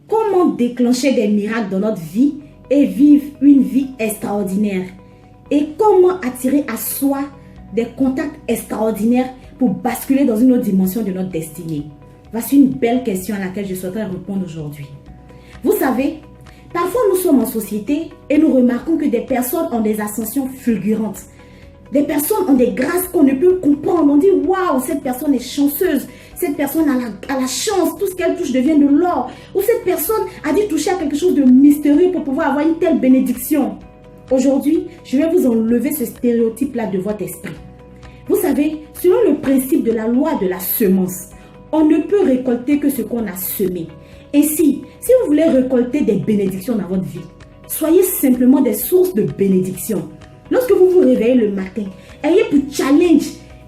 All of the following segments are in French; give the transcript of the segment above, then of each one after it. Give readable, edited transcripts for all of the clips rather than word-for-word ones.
Comment déclencher des miracles dans notre vie et vivre une vie extraordinaire? Et comment attirer à soi des contacts extraordinaires pour basculer dans une autre dimension de notre destinée? Voici une belle question à laquelle je souhaiterais répondre aujourd'hui. Vous savez, parfois nous sommes en société et nous remarquons que des personnes ont des ascensions fulgurantes. Des personnes ont des grâces qu'on ne peut comprendre. On dit, waouh, cette personne est chanceuse. Cette personne a la chance. Tout ce qu'elle touche devient de l'or. Ou cette personne a dû toucher à quelque chose de mystérieux pour pouvoir avoir une telle bénédiction. Aujourd'hui, je vais vous enlever ce stéréotype-là de votre esprit. Vous savez, selon le principe de la loi de la semence, on ne peut récolter que ce qu'on a semé. Ainsi, si vous voulez récolter des bénédictions dans votre vie, soyez simplement des sources de bénédictions. Lorsque vous vous réveillez le matin, ayez pour challenge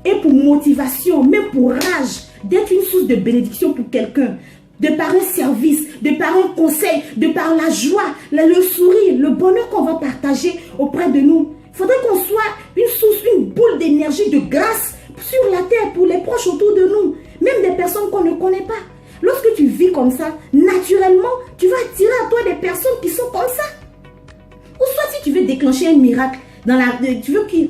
et pour motivation, même pour rage, d'être une source de bénédiction pour quelqu'un. De par un service, de par un conseil, de par la joie, le sourire, le bonheur qu'on va partager auprès de nous. Il faudrait qu'on soit une source, une boule d'énergie, de grâce sur la terre pour les proches autour de nous. Même des personnes qu'on ne connaît pas. Lorsque tu vis comme ça, naturellement, tu vas attirer à toi des personnes qui sont comme ça. Ou soit si tu veux déclencher un miracle,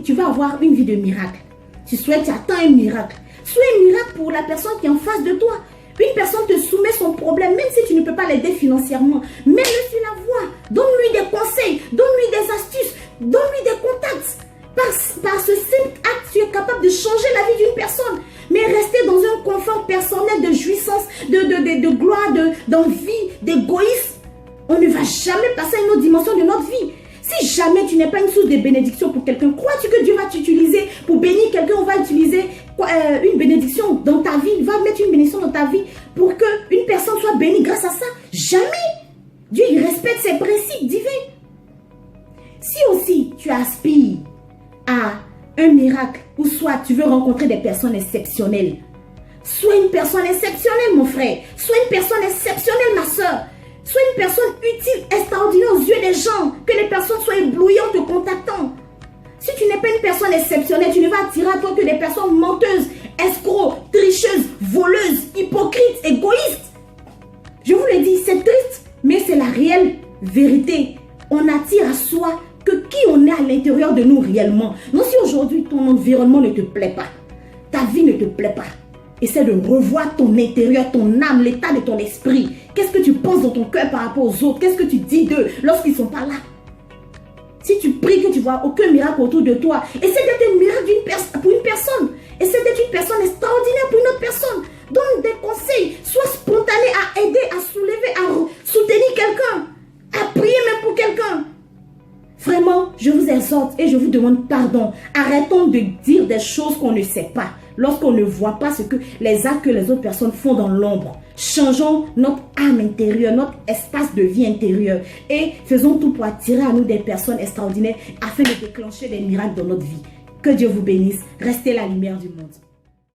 tu vas avoir une vie de miracle. Tu attends un miracle. Sois un miracle pour la personne qui est en face de toi. Une personne te soumet son problème, même si tu ne peux pas l'aider financièrement. Mets-le sur la voie. Donne-lui des conseils, donne-lui des astuces, donne-lui des contacts. Par ce simple acte, tu es capable de changer la vie d'une personne. Mais rester dans un confort personnel de jouissance, de gloire, d'envie, d'égoïsme, on ne va jamais passer à une autre dimension de notre vie. Si jamais tu n'es pas une source de bénédiction pour quelqu'un, crois-tu que Dieu va t'utiliser pour bénir quelqu'un? On va utiliser une bénédiction dans ta vie. Il va mettre une bénédiction dans ta vie pour qu'une personne soit bénie grâce à ça. Jamais. Dieu, il respecte ses principes divins. Si aussi tu aspires à un miracle ou soit tu veux rencontrer des personnes exceptionnelles, sois une personne exceptionnelle, mon frère. Sois une personne exceptionnelle, ma soeur. Sois une personne utile, extraordinaire aux yeux des gens. Que les personnes soient éblouies en te contactant. Si tu n'es pas une personne exceptionnelle, tu ne vas attirer à toi que des personnes menteuses, escrocs, tricheuses, voleuses, hypocrites, égoïstes. Je vous le dis, c'est triste, mais c'est la réelle vérité. On attire à soi que qui on est à l'intérieur de nous réellement. Non, si aujourd'hui ton environnement ne te plaît pas, ta vie ne te plaît pas, essaie de revoir ton intérieur, ton âme, l'état de ton esprit. Qu'est-ce que tu penses dans ton cœur par rapport aux autres? Qu'est-ce que tu dis d'eux lorsqu'ils ne sont pas là? Si tu pries que tu vois aucun miracle autour de toi, essaie d'être un miracle pour une personne. Essaie d'être une personne extraordinaire pour une autre personne. Donne des conseils. Sois spontané à aider, à soulever, à soutenir quelqu'un. À prier même pour quelqu'un. Vraiment, je vous exhorte et je vous demande pardon. Arrêtons de dire des choses qu'on ne sait pas. Lorsqu'on ne voit pas les actes que les autres personnes font dans l'ombre. Changeons notre âme intérieure, notre espace de vie intérieur. Et faisons tout pour attirer à nous des personnes extraordinaires afin de déclencher des miracles dans notre vie. Que Dieu vous bénisse. Restez la lumière du monde.